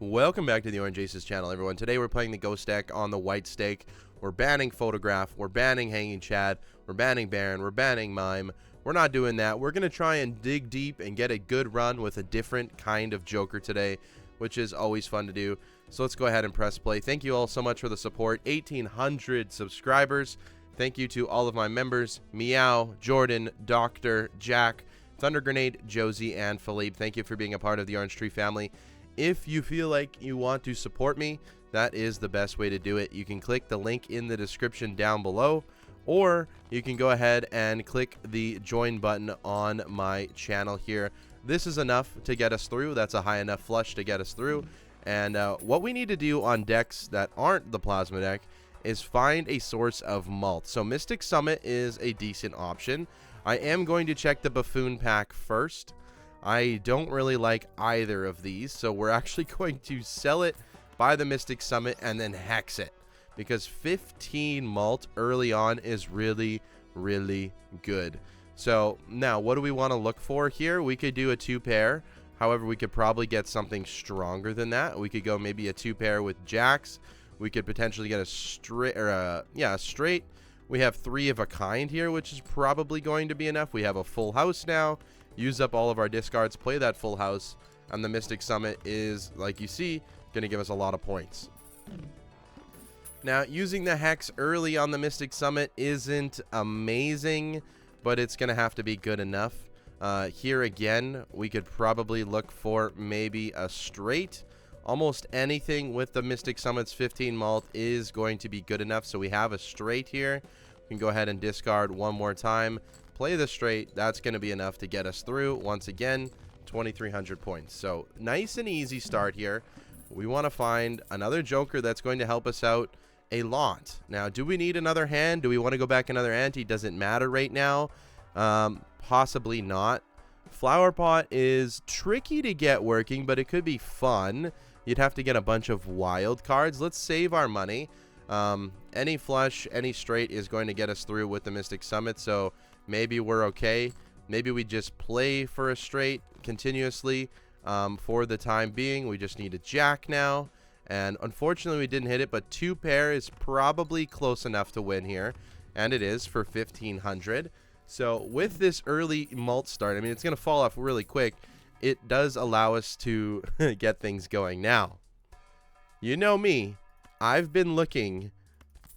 Welcome back to the YESSSSS channel, everyone. Today we're playing the ghost deck on the white stake. We're banning photograph, we're banning hanging chad, we're banning baron, we're banning mime. We're not doing that. We're gonna try and dig deep and get a good run with a different kind of joker today, which is always fun to do. So let's go ahead and press play. Thank you all so much for the support. 1,800 subscribers. Thank you to all of my members: Meow, Jordan, Doctor, Jack, Thunder Grenade, Josie, and Philippe. Thank you for being a part of the Orange Tree family. If you feel like you want to support me, that is the best way to do it. You can click the link in the description down below, or you can go ahead and click the join button on my channel here. This is enough to get us through. That's a high enough flush to get us through. And what we need to do on decks that aren't the plasma deck is find a source of malt. So Mystic Summit is a decent option. I am going to check the Buffoon pack first. I don't really like either of these, so we're actually going to sell it, buy the Mystic Summit, and then hex it, because 15 malt early on is really, really good. So now, what do we want to look for here? We could do a 2-pair. However, we could probably get something stronger than that. We could go maybe a 2-pair with jacks. We could potentially get a straight, or a straight. We have 3 of a kind here, which is probably going to be enough. We have a full house now. Use up all of our discards, play that full house, and the Mystic Summit is, like you see, going to give us a lot of points. Now, using the hex early on the Mystic Summit isn't amazing, but it's going to have to be good enough. Here again, we could probably look for maybe a straight. Almost anything with the Mystic Summit's 15 malt is going to be good enough, so we have a straight here. We can go ahead and discard one more time. Play the straight. That's going to be enough to get us through. Once again, 2,300 points. So nice and easy start here. We want to find another joker that's going to help us out a lot. Now, do we need another hand? Do we want to go back another ante? Doesn't matter right now. Possibly not. Flower Pot is tricky to get working, but it could be fun. You'd have to get a bunch of wild cards. Let's save our money. Any flush, any straight is going to get us through with the Mystic Summit, so maybe we're okay. Maybe we just play for a straight continuously for the time being. We just need a jack now, and unfortunately we didn't hit it, but 2-pair is probably close enough to win here, and it is for 1,500. So with this early malt start, I mean, it's going to fall off really quick. It does allow us to get things going. Now, you know me, I've been looking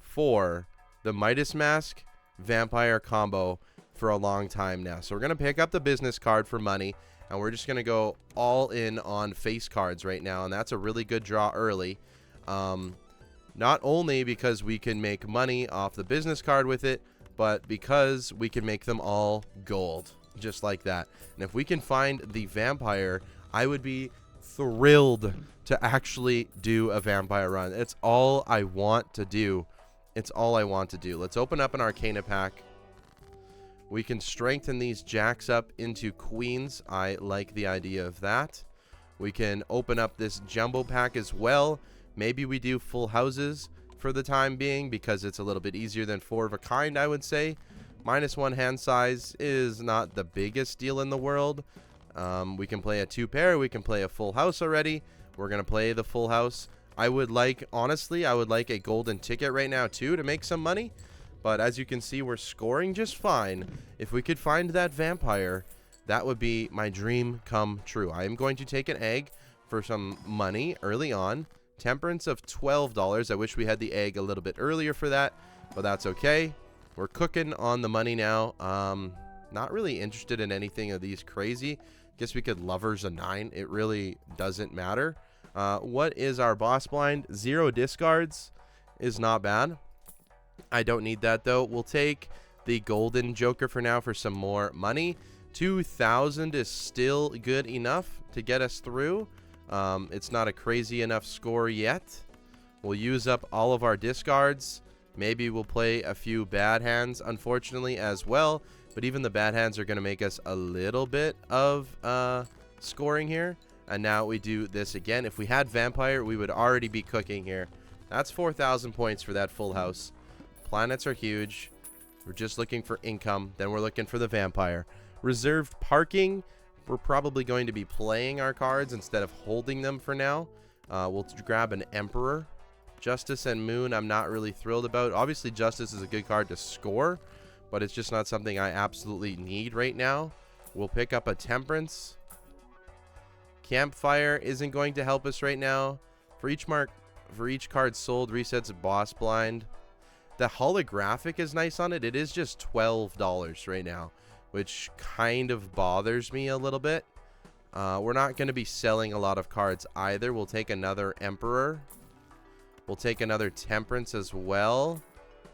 for the Midas Mask Vampire combo for a long time now. So we're going to pick up the business card for money, and we're just going to go all in on face cards right now, and that's a really good draw early. Not only because we can make money off the business card with it, but because we can make them all gold, just like that. And if we can find the vampire, I would be thrilled to actually do a vampire run. It's all I want to do. It's all I want to do. Let's open up an Arcana pack. We can strengthen these jacks up into queens. I like the idea of that. We can open up this jumbo pack as well. Maybe we do full houses for the time being, because it's a little bit easier than 4 of a kind, I would say. -1 hand size is not the biggest deal in the world. We can play a 2-pair. We can play a full house already. We're going to play the full house. I would like, honestly, I would like a golden ticket right now too to make some money. But as you can see, we're scoring just fine. If we could find that vampire, that would be my dream come true. I am going to take an egg for some money early on. Temperance of $12. I wish we had the egg a little bit earlier for that, but that's okay. We're cooking on the money now. Not really interested in anything of these crazy. Guess we could lovers a 9. It really doesn't matter. What is our boss blind? 0 discards is not bad. I don't need that though. We'll take the golden joker for now for some more money. 2,000 is still good enough to get us through. It's not a crazy enough score yet. We'll use up all of our discards. Maybe we'll play a few bad hands, unfortunately, as well. But even the bad hands are going to make us a little bit of scoring here. And now we do this again. If we had Vampire, we would already be cooking here. That's 4,000 points for that full house. Planets are huge. We're just looking for income. Then we're looking for the Vampire. Reserved parking. We're probably going to be playing our cards instead of holding them for now. We'll grab an Emperor. Justice and Moon I'm not really thrilled about. Obviously, Justice is a good card to score, but it's just not something I absolutely need right now. We'll pick up a Temperance. Campfire isn't going to help us right now. For each card sold, resets a boss blind. The holographic is nice on it. It is just $12 right now, which kind of bothers me a little bit. We're not going to be selling a lot of cards either. We'll take another Emperor. We'll take another Temperance as well.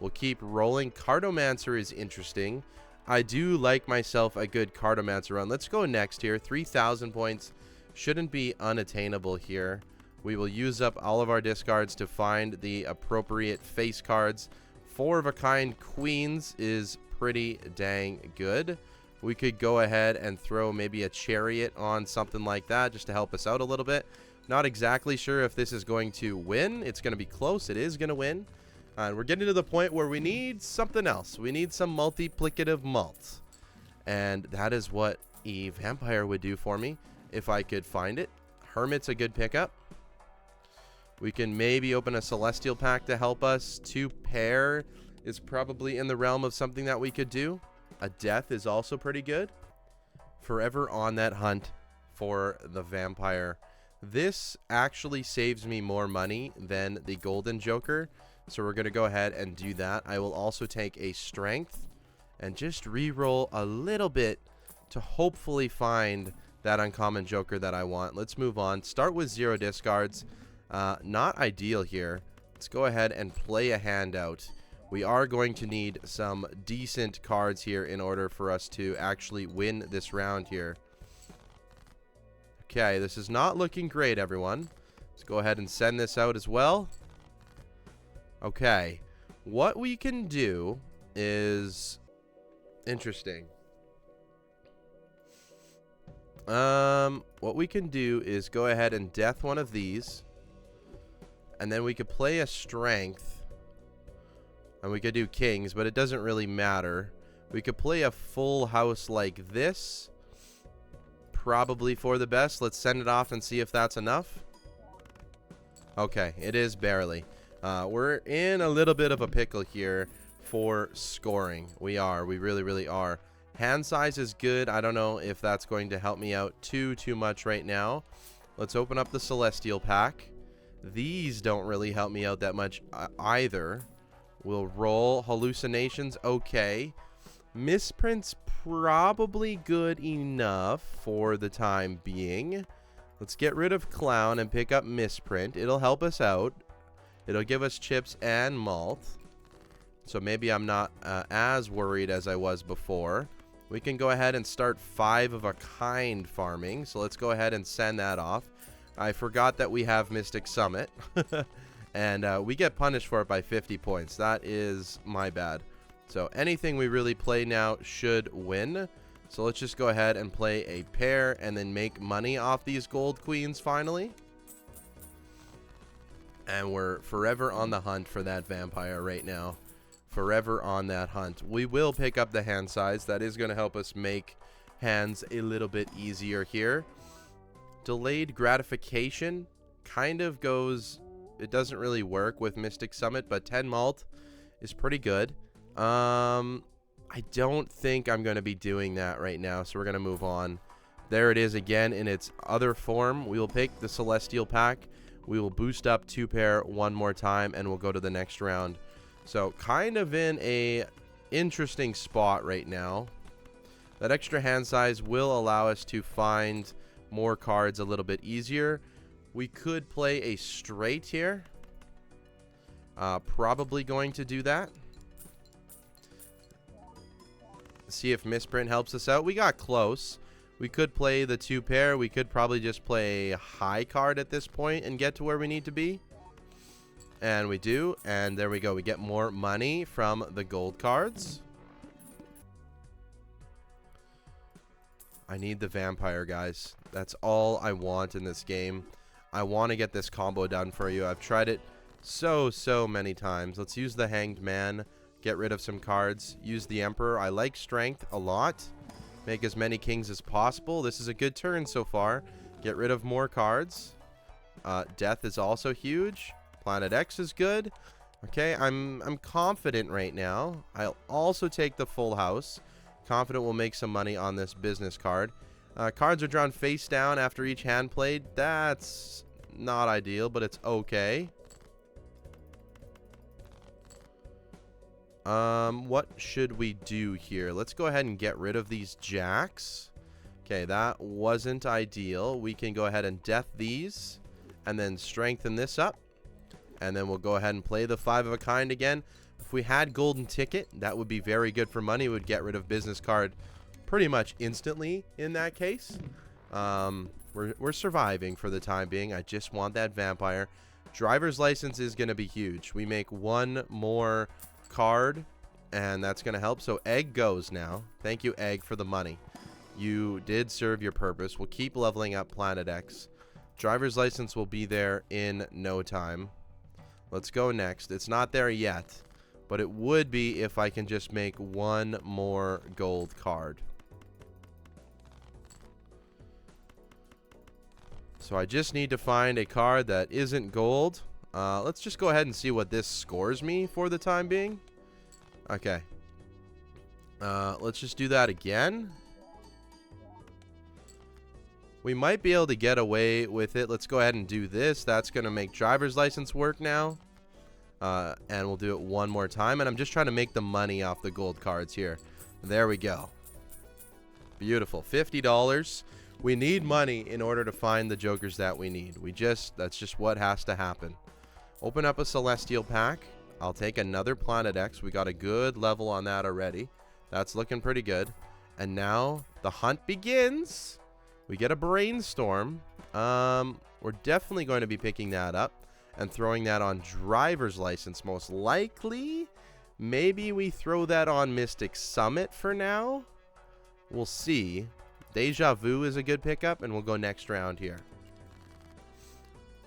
We'll keep rolling. Cartomancer is interesting. I do like myself a good Cartomancer run. Let's go next here. 3,000 points. Shouldn't be unattainable here. We will use up all of our discards to find the appropriate face cards. 4 of a kind Queens is pretty dang good. We could go ahead and throw maybe a Chariot on something like that just to help us out a little bit. Not exactly sure if this is going to win. It's going to be close. It is going to win. And we're getting to the point where we need something else. We need some multiplicative malt. And that is what a Vampire would do for me if I could find it. Hermit's a good pickup. We can maybe open a Celestial Pack to help us. 2 pair is probably in the realm of something that we could do. A Death is also pretty good. Forever on that hunt for the Vampire. This actually saves me more money than the Golden Joker, so we're going to go ahead and do that. I will also take a Strength and just re-roll a little bit to hopefully find that uncommon Joker that I want. Let's move on. Start with 0 discards. Not ideal here. Let's go ahead and play a hand out. We are going to need some decent cards here in order for us to actually win this round here. Okay, this is not looking great, everyone. Let's go ahead and send this out as well. Okay, what we can do is interesting. What we can do is go ahead and death one of these, and then we could play a Strength, and we could do Kings, but it doesn't really matter. We could play a full house like this. Probably for the best. Let's send it off and see if that's enough. Okay, it is barely. We're in a little bit of a pickle here for scoring. We really are. Hand size is good. I don't know if that's going to help me out too much right now. Let's open up the Celestial Pack. These don't really help me out that much either. We'll roll Hallucinations. Okay. Misprint's probably good enough for the time being. Let's get rid of Clown and pick up Misprint. It'll help us out. It'll give us chips and malt. So maybe I'm not as worried as I was before. We can go ahead and start 5 of a kind farming. So let's go ahead and send that off. I forgot that we have Mystic Summit. And we get punished for it by 50 points. That is my bad. So anything we really play now should win. So let's just go ahead and play a pair and then make money off these gold queens finally. And we're forever on the hunt for that Vampire right now. Forever on that hunt. We will pick up the hand size. That is going to help us make hands a little bit easier here. Delayed gratification kind of goes... It doesn't really work with Mystic Summit, but 10 malt is pretty good. I don't think I'm going to be doing that right now, so we're going to move on. There it is again in its other form. We will pick the Celestial Pack. We will boost up 2 pair one more time, and we'll go to the next round. So kind of in a interesting spot right now. That extra hand size will allow us to find more cards a little bit easier. We could play a straight here. Probably going to do that. See if Misprint helps us out. We got close. We could play the 2 pair. We could probably just play a high card at this point and get to where we need to be. And we do. And there we go. We get more money from the gold cards. I need the Vampire, guys. That's all I want in this game. I want to get this combo done for you. I've tried it so many times. Let's use the Hanged Man. Get rid of some cards. Use the Emperor. I like Strength a lot. Make as many Kings as possible. This is a good turn so far. Get rid of more cards. Death is also huge. Planet X is good. Okay, I'm confident right now. I'll also take the full house. Confident we'll make some money on this business card. Cards are drawn face down after each hand played. That's not ideal, but it's okay. What should we do here? Let's go ahead and get rid of these jacks. Okay, that wasn't ideal. We can go ahead and death these and then strengthen this up. And then we'll go ahead and play the 5 of a kind again. If we had golden ticket, that would be very good for money. We would get rid of business card pretty much instantly in that case. We're surviving for the time being. I just want that vampire. Driver's license is going to be huge. We make one more card and that's going to help. So egg goes now. Thank you, egg, for the money. You did serve your purpose. We'll keep leveling up Planet X. Driver's license will be there in no time. Let's go next. It's not there yet, but it would be if I can just make one more gold card. So I just need to find a card that isn't gold. Let's just go ahead and see what this scores me for the time being. Okay. Let's just do that again. We might be able to get away with it. Let's go ahead and do this. That's going to make driver's license work now. And we'll do it one more time. And I'm just trying to make the money off the gold cards here. There we go. Beautiful. $50. We need money in order to find the jokers that we need. That's just what has to happen. Open up a celestial pack. I'll take another Planet X. We got a good level on that already. That's looking pretty good. And now the hunt begins. We get a brainstorm. We're definitely going to be picking that up and throwing that on driver's license most likely. Maybe we throw that on Mystic Summit for now. We'll see. Deja Vu is a good pickup, and we'll go next round here.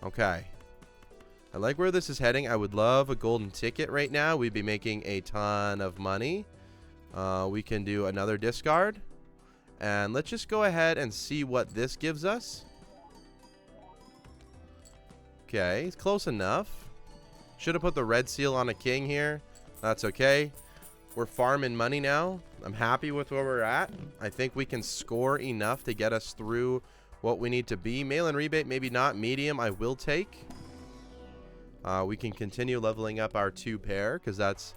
Okay. I like where this is heading. I would love a golden ticket right now. We'd be making a ton of money. We can do another discard. And let's just go ahead and see what this gives us. Okay, it's close enough. Should have put the red seal on a king here. That's okay. We're farming money now. I'm happy with where we're at. I think we can score enough to get us through what we need to be. Mail-in rebate, maybe not. Medium, I will take. We can continue leveling up our 2 pair because that's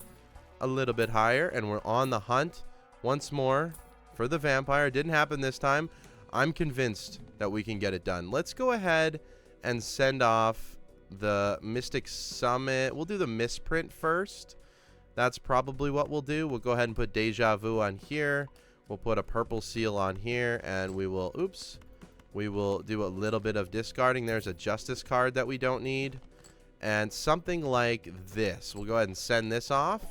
a little bit higher. And we're on the hunt once more for the vampire. Didn't happen this time. I'm convinced that we can get it done. Let's go ahead and send off the Mystic Summit. We'll do the misprint first. That's probably what we'll do. We'll go ahead and put Deja Vu on here. We'll put a purple seal on here, and we will, we will do a little bit of discarding. There's a Justice card that we don't need. And something like this. We'll go ahead and send this off.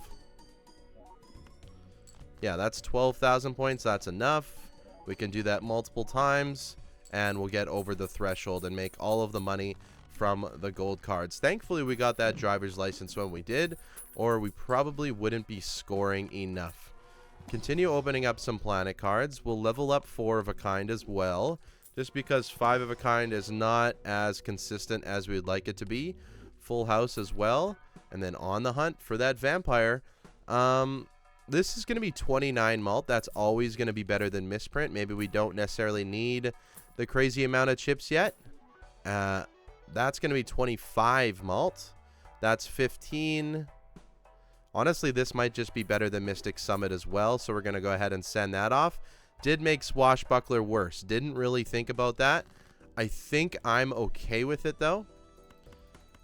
Yeah, that's 12,000 points. That's enough. We can do that multiple times, and we'll get over the threshold and make all of the money from the gold cards. Thankfully, we got that driver's license when we did, or we probably wouldn't be scoring enough. Continue opening up some planet cards. We'll level up 4 of a kind as well, just because 5 of a kind is not as consistent as we'd like it to be. Full house as well, and then on the hunt for that vampire. This is going to be 29 malt. That's always going to be better than misprint. Maybe we don't necessarily need the crazy amount of chips yet. That's going to be 25 malt. That's 15. Honestly, this might just be better than Mystic Summit as well, so we're going to go ahead and send that off. Did make Swashbuckler worse. Didn't really think about that. I think I'm okay with it, though.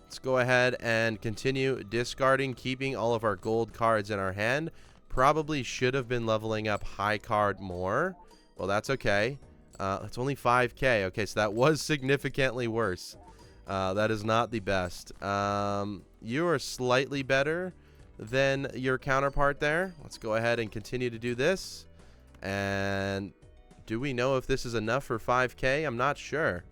Let's go ahead and continue discarding, keeping all of our gold cards in our hand. Probably should have been leveling up high card more. Well, that's okay. It's only 5K. Okay, so that was significantly worse. That is not the best. You are slightly better than your counterpart there. Let's go ahead and continue to do this. And do we know if this is enough for 5K? I'm not sure.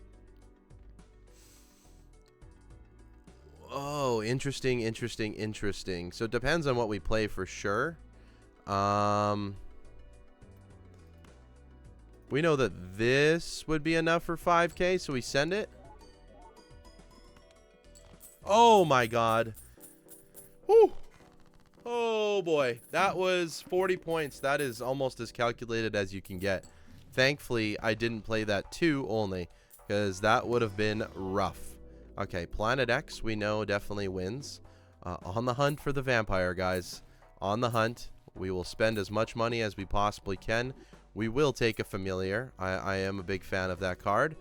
Oh, interesting, interesting, interesting. So it depends on what we play for sure. We know that this would be enough for 5K, so we send it. Oh my god. Whew. Oh boy. That was 40 points. That is almost as calculated as you can get. Thankfully, I didn't play that 2 only, because that would have been rough. Okay, Planet X, we know definitely wins. On the hunt for the vampire, guys. On the hunt. We will spend as much money as we possibly can. We will take a familiar. I am a big fan of that card.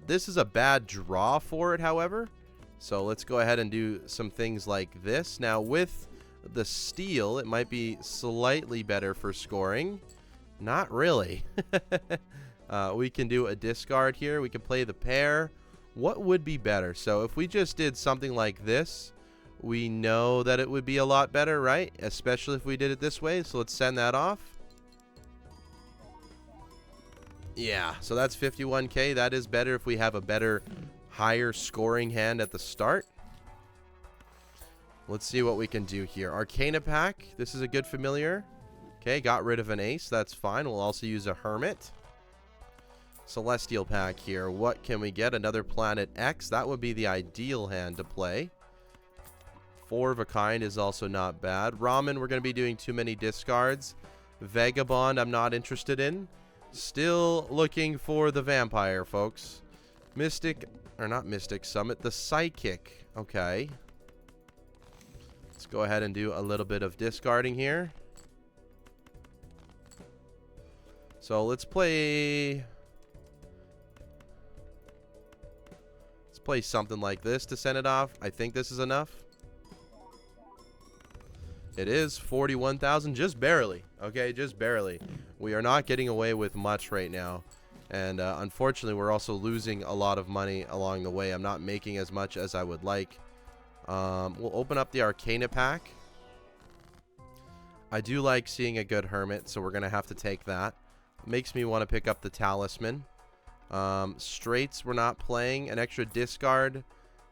This is a bad draw for it, however. So let's go ahead and do some things like this. Now, with the steal, it might be slightly better for scoring. Not really. We can do a discard here. We can play the pair. What would be better? So if we just did something like this, we know that it would be a lot better, right? Especially if we did it this way. So let's send that off. Yeah, so that's 51k. That is better if we have a better, higher scoring hand at the start. Let's see what we can do here. Arcana pack. This is a good familiar. Okay, got rid of an ace. That's fine. We'll also use a hermit. Celestial pack here. What can we get? Another Planet X. That would be the ideal hand to play. 4 of a kind is also not bad. Ramen, we're going to be doing too many discards. Vagabond, I'm not interested in. Still looking for the vampire, folks. Mystic, or not Mystic Summit, the Psychic. Okay. Let's go ahead and do a little bit of discarding here. So let's play something like this to send it off. I think this is enough. It is 41,000, just barely. Okay, just barely. We are not getting away with much right now. And unfortunately, we're also losing a lot of money along the way. I'm not making as much as I would like. We'll open up the Arcana pack. I do like seeing a good Hermit, so we're going to have to take that. Makes me want to pick up the Talisman. Straights we're not playing. An extra discard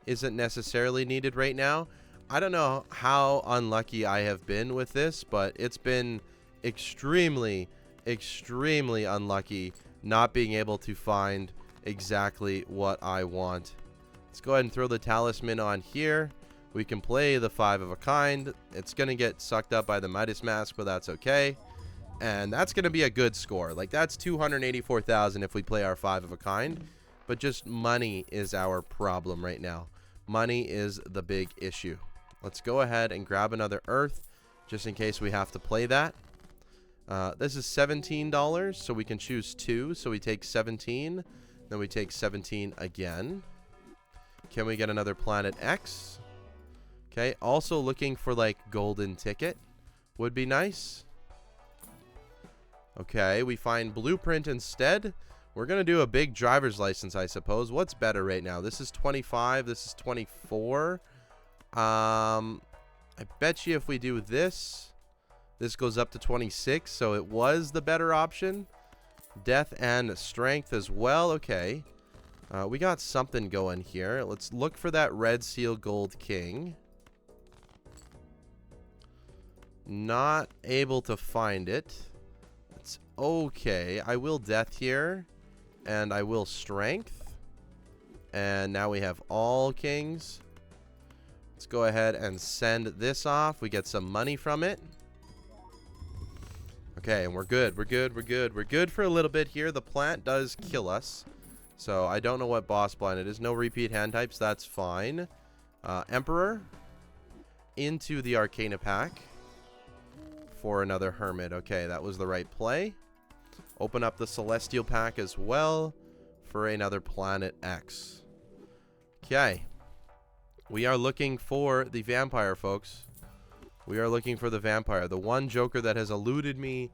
isn't necessarily needed right now. I don't know how unlucky I have been with this, but it's been extremely, extremely unlucky not being able to find exactly what I want. Let's go ahead and throw the Talisman on here. We can play the 5 of a kind. It's going to get sucked up by the Midas Mask, but that's okay. And that's going to be a good score. Like, that's 284,000 if we play our 5 of a kind. But just money is our problem right now. Money is the big issue. Let's go ahead and grab another Earth, just in case we have to play that. This is $17, so we can choose 2. So we take 17, then we take 17 again. Can we get another Planet X? Okay, also looking for, like, golden ticket. Would be nice. Okay, we find Blueprint instead. We're going to do a big driver's license, I suppose. What's better right now? This is 25. This is 24. I bet you if we do this, this goes up to 26. So it was the better option. Death and Strength as well. Okay. We got something going here. Let's look for that Red Seal Gold King. Not able to find it. It's okay. I will Death here. And I will Strength. And now we have all kings. Let's go ahead and send this off. We get some money from it. Okay, and we're good. We're good. We're good. We're good for a little bit here. The plant does kill us. So I don't know what boss blind it is. No repeat hand types. That's fine. Emperor. Into the Arcana pack. For another Hermit. Okay, that was the right play. Open up the Celestial pack as well. For another Planet X. Okay. We are looking for the vampire, folks. We are looking for the vampire. The one Joker that has eluded me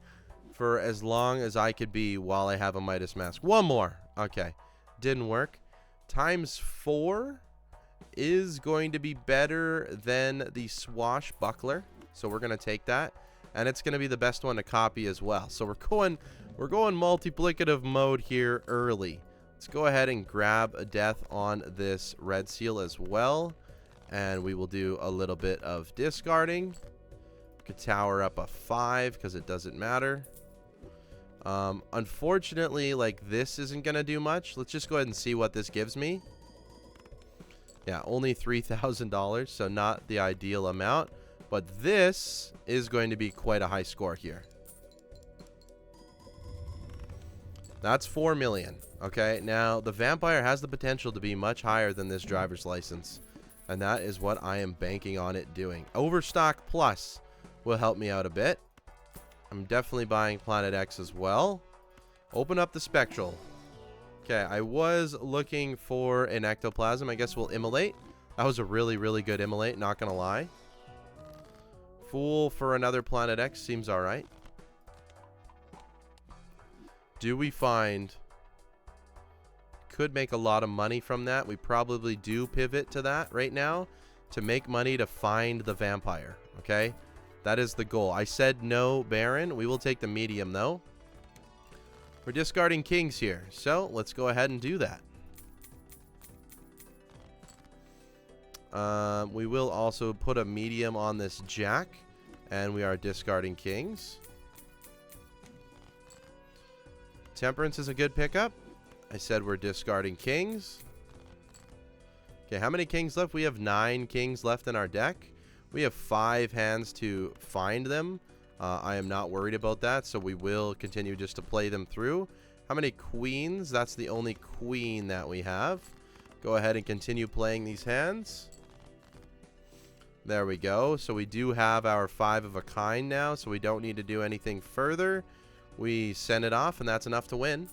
for as long as I could be while I have a Midas Mask. One more. Okay. Didn't work. Times 4 is going to be better than the Swashbuckler. So we're going to take that. And it's going to be the best one to copy as well. So we're going multiplicative mode here early. Let's go ahead and grab a death on this Red Seal as well. And we will do a little bit of discarding. We could tower up a 5 because it doesn't matter. Unfortunately, like, this isn't going to do much. Let's just go ahead and see what this gives me. Yeah, only $3,000, so not the ideal amount. But this is going to be quite a high score here. That's 4 million. Okay, now the vampire has the potential to be much higher than this driver's license. And that is what I am banking on it doing. Overstock Plus will help me out a bit. I'm definitely buying Planet X as well. Open up the Spectral. Okay, I was looking for an Ectoplasm. I guess we'll immolate. That was a really, really good immolate, not gonna lie. Fool for another Planet X seems alright. Do we find... Could make a lot of money from that. We probably do pivot to that right now to make money to find the vampire. Okay? That is the goal. I said no Baron. We will take the medium though. We're discarding kings here. So let's go ahead and do that. We will also put a medium on this jack. And we are discarding kings. Temperance is a good pickup. I said we're discarding kings. Okay, how many kings left? We have 9 kings left in our deck. We have 5 hands to find them. I am not worried about that, so we will continue just to play them through. How many queens? That's the only queen that we have. Go ahead and continue playing these hands. There we go. So we do have our 5 of a kind now, so we don't need to do anything further. We send it off, and that's enough to win.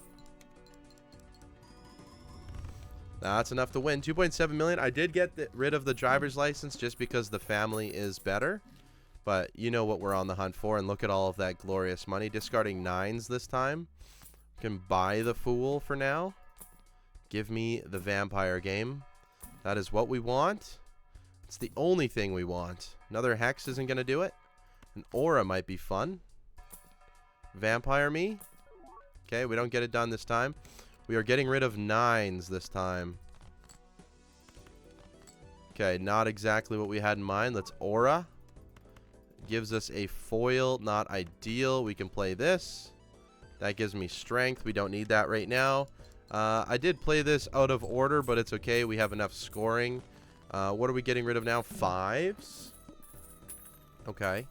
That's enough to win. 2.7 million. I did get rid of the driver's license just because the family is better. But you know what we're on the hunt for. And look at all of that glorious money. Discarding 9s this time. Can buy the Fool for now. Give me the vampire game. That is what we want. It's the only thing we want. Another Hex isn't going to do it. An Aura might be fun. Vampire me. Okay, we don't get it done this time. We are getting rid of 9s this time. Okay, not exactly what we had in mind. Let's Aura. Gives us a foil, not ideal. We can play this. That gives me strength. We don't need that right now. I did play this out of order, but it's okay. We have enough scoring. What are we getting rid of now? 5s. Okay.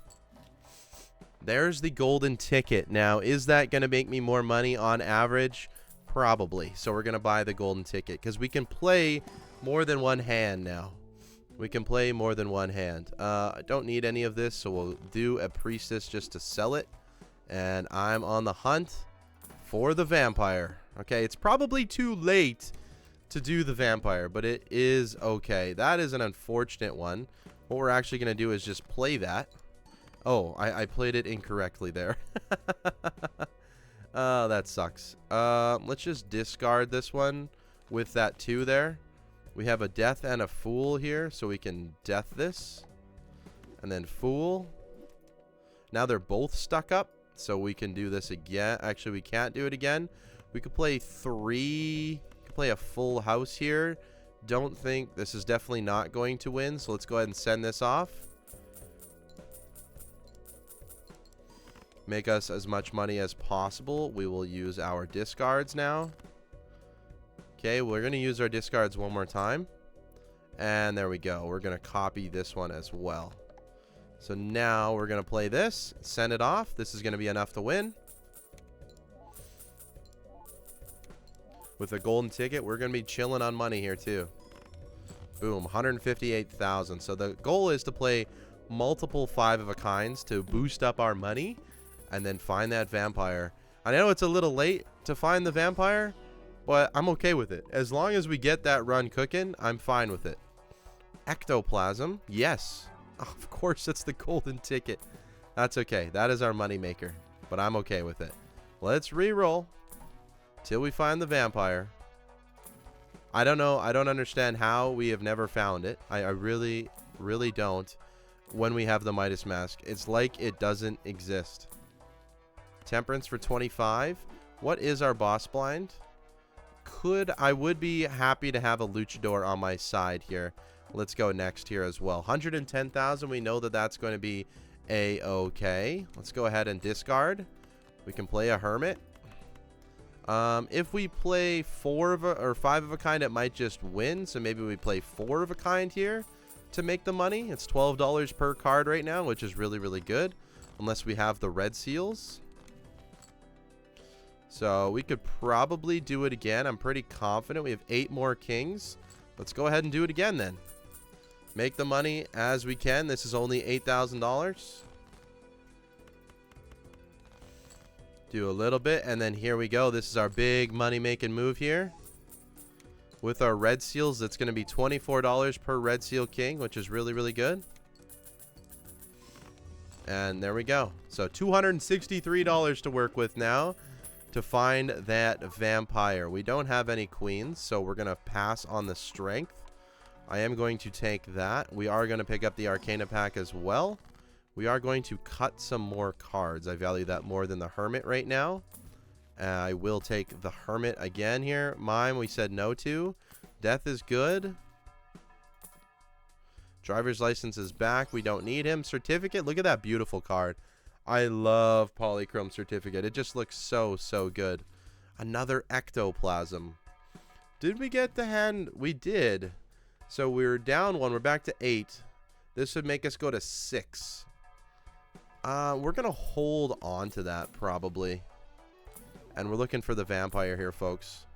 There's the golden ticket. Now, is that going to make me more money on average? Probably. So we're going to buy the golden ticket because we can play more than one hand now. We can play more than one hand. I don't need any of this, so we'll do a priestess just to sell it. And I'm on the hunt for the vampire. Okay, it's probably too late to do the vampire, but it is okay. That is an unfortunate one. What we're actually going to do is just play that. Oh, I played it incorrectly there. That sucks. Let's just discard this one with that 2 there. We have a death and a fool here, so we can death this. And then fool. Now they're both stuck up, so we can do this again. Actually, we can't do it again. We could play 3. We could play a full house here. Don't think this is definitely not going to win, so let's go ahead and send this off. Make us as much money as possible. We will use our discards now. Okay, we're going to use our discards one more time. And there we go. We're going to copy this one as well. So now we're going to play this. Send it off. This is going to be enough to win. With a golden ticket, we're going to be chilling on money here too. Boom, 158,000. So the goal is to play multiple 5 of a kinds to boost up our money. And then find that vampire. I know it's a little late to find the vampire, but I'm okay with it. As long as we get that run cooking, I'm fine with it. Ectoplasm. Yes. Oh, of course, it's the golden ticket. That's okay. That is our money maker. But I'm okay with it. Let's re-roll till we find the vampire. I don't know. I don't understand how we have never found it. I really, really don't. When we have the Midas Mask, it's like it doesn't exist. Temperance for 25. What is our boss blind? I would be happy to have a luchador on my side here. Let's go next here as well. 110,000. We know that that's going to be a-okay. Let's go ahead and discard. We can play a hermit. If we play 4 of a, or 5 of a kind, it might just win. So maybe we play 4 of a kind here to make the money. It's $12 per card right now, which is really, really good. Unless we have the red seals. So we could probably do it again. I'm pretty confident. We have 8 more kings. Let's go ahead and do it again then. Make the money as we can. This is only $8,000. Do a little bit, and then here we go. This is our big money-making move here. With our red seals, it's going to be $24 per red seal king, which is really, really good. And there we go. So $263 to work with now to find that vampire. We don't have any queens, so we're going to pass on the strength. I am going to take that. We are going to pick up the Arcana pack as well. We are going to cut some more cards. I value that more than the Hermit right now. I will take the Hermit again here. Mime, we said no to. Death is good. Driver's license is back. We don't need him. Certificate. Look at that beautiful card. I love Polychrome Certificate. It just looks so, so good. Another Ectoplasm. Did we get the hand? We did. So we're down 1. We're back to 8. This would make us go to 6. We're going to hold on to that probably. And we're looking for the vampire here, folks.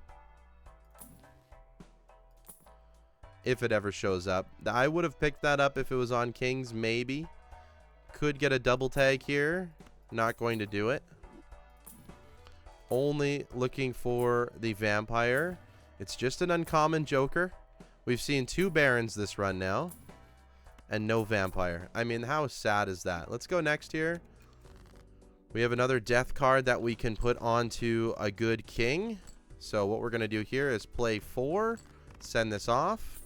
If it ever shows up. I would have picked that up if it was on kings, maybe. Could get a double tag here. Not going to do it. Only looking for the vampire. It's just an uncommon joker. We've seen 2 barons this run now. And no vampire. I mean, how sad is that? Let's go next here. We have another death card that we can put onto a good king. So what we're going to do here is play 4. Send this off.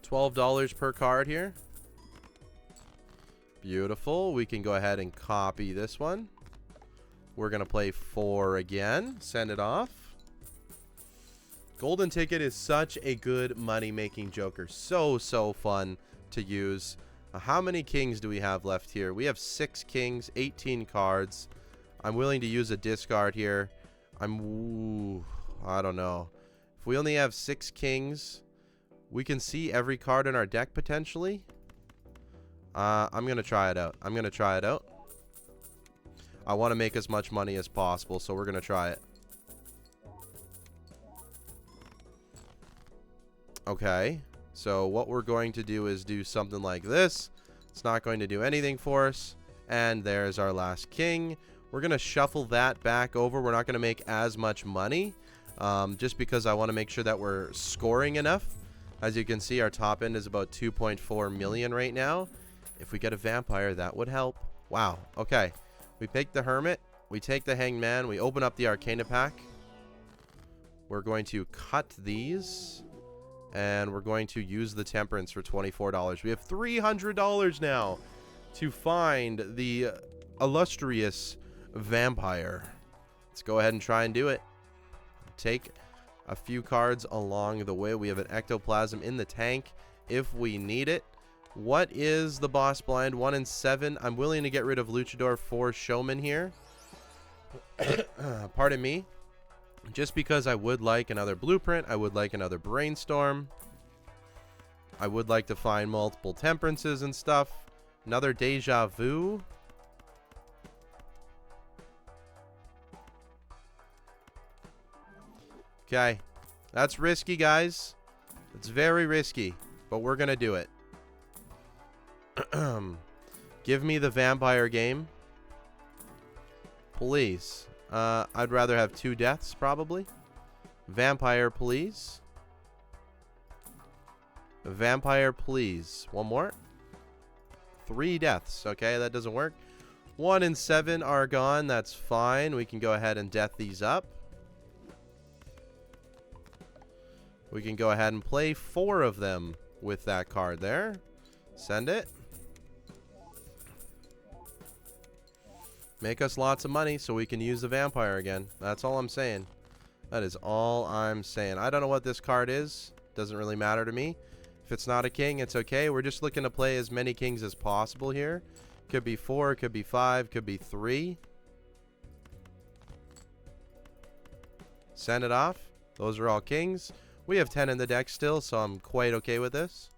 $12 per card here. Beautiful. We can go ahead and copy this one. We're going to play 4 again. Send it off. Golden Ticket is such a good money-making joker. So, so fun to use. How many kings do we have left here? We have 6 kings, 18 cards. I'm willing to use a discard here. I don't know. If we only have 6 kings, we can see every card in our deck potentially. I'm going to try it out. I want to make as much money as possible, so we're going to try it. Okay, so what we're going to do is do something like this. It's not going to do anything for us. And there's our last king. We're going to shuffle that back over. We're not going to make as much money, just because I want to make sure that we're scoring enough. As you can see, our top end is about 2.4 million right now. If we get a vampire, that would help. Wow. Okay. We pick the Hermit. We take the Hangman. We open up the Arcana pack. We're going to cut these. And we're going to use the Temperance for $24. We have $300 now to find the illustrious vampire. Let's go ahead and try and do it. Take a few cards along the way. We have an Ectoplasm in the tank if we need it. What is the boss blind? 1 and 7. I'm willing to get rid of Luchador for Showman here. Pardon me. Just because I would like another Blueprint. I would like another Brainstorm. I would like to find multiple Temperances and stuff. Another Deja Vu. Okay. That's risky, guys. It's very risky. But we're going to do it. Give me the vampire game. Please. I'd rather have 2 deaths, probably. Vampire, please. Vampire, please. 1 more. 3 deaths. Okay, that doesn't work. 1 and 7 are gone. That's fine. We can go ahead and death these up. We can go ahead and play 4 of them with that card there. Send it. Make us lots of money so we can use the vampire again. That's all I'm saying. That is all I'm saying. I don't know what this card is. Doesn't really matter to me. If it's not a king, it's okay. We're just looking to play as many kings as possible here. Could be 4, could be 5, could be 3. Send it off. Those are all kings. We have 10 in the deck still, so I'm quite okay with this.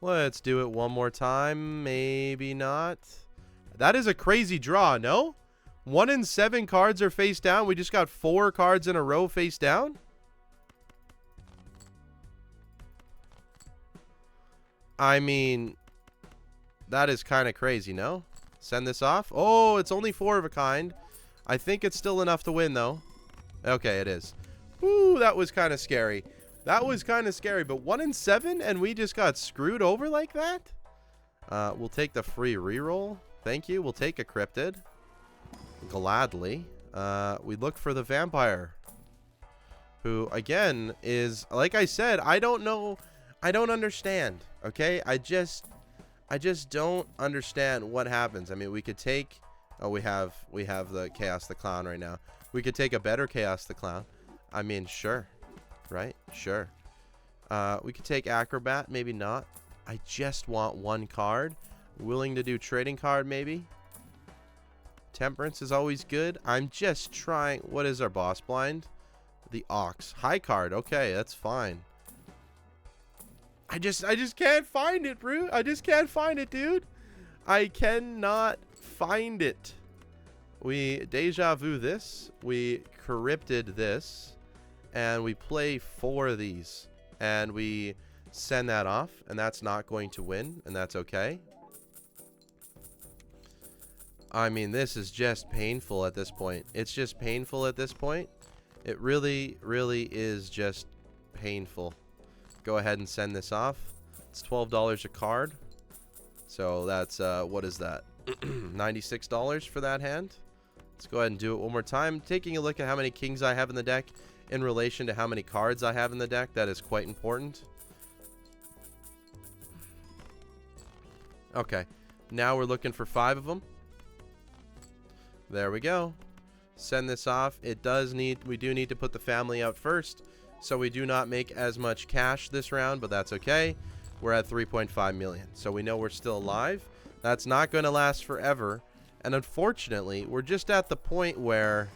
Let's do it one more time. Maybe not. That is a crazy draw, no? 1 in 7 cards are face down. We just got 4 cards in a row face down. I mean, that is kind of crazy, no? Send this off. Oh, it's only 4 of a kind. I think it's still enough to win, though. Okay, it is. Ooh, that was kind of scary. That was kind of scary, but 1 in 7 and we just got screwed over like that? We'll take the free reroll. Thank you. We'll take a cryptid. Gladly. We look for the vampire. Who, again, is, like I said, I don't know. I don't understand. Okay? I just don't understand what happens. I mean, we could take... Oh, we have the Chaos the Clown right now. We could take a better Chaos the Clown. I mean, sure. Right? Sure. We could take Acrobat. Maybe not. I just want 1 card. Willing to do trading card, maybe. Temperance is always good. I'm just trying. What is our boss blind? The Ox. High card. Okay, that's fine. I just can't find it, bro. I just can't find it, dude. I cannot find it. We deja vu this. We corrupted this. And we play 4 of these. And we send that off. And that's not going to win. And that's okay. I mean, this is just painful at this point. It's just painful at this point. It really, really is just painful. Go ahead and send this off. It's $12 a card. So that's, what is that? $96 for that hand. Let's go ahead and do it one more time. Taking a look at how many kings I have in the deck in relation to how many cards I have in the deck. That is quite important. Okay. Now we're looking for 5 of them. There we go. Send this off. It does need, we do need to put the family out first. So we do not make as much cash this round, but that's okay. We're at 3.5 million. So we know we're still alive. That's not going to last forever. And unfortunately, we're just at the point where,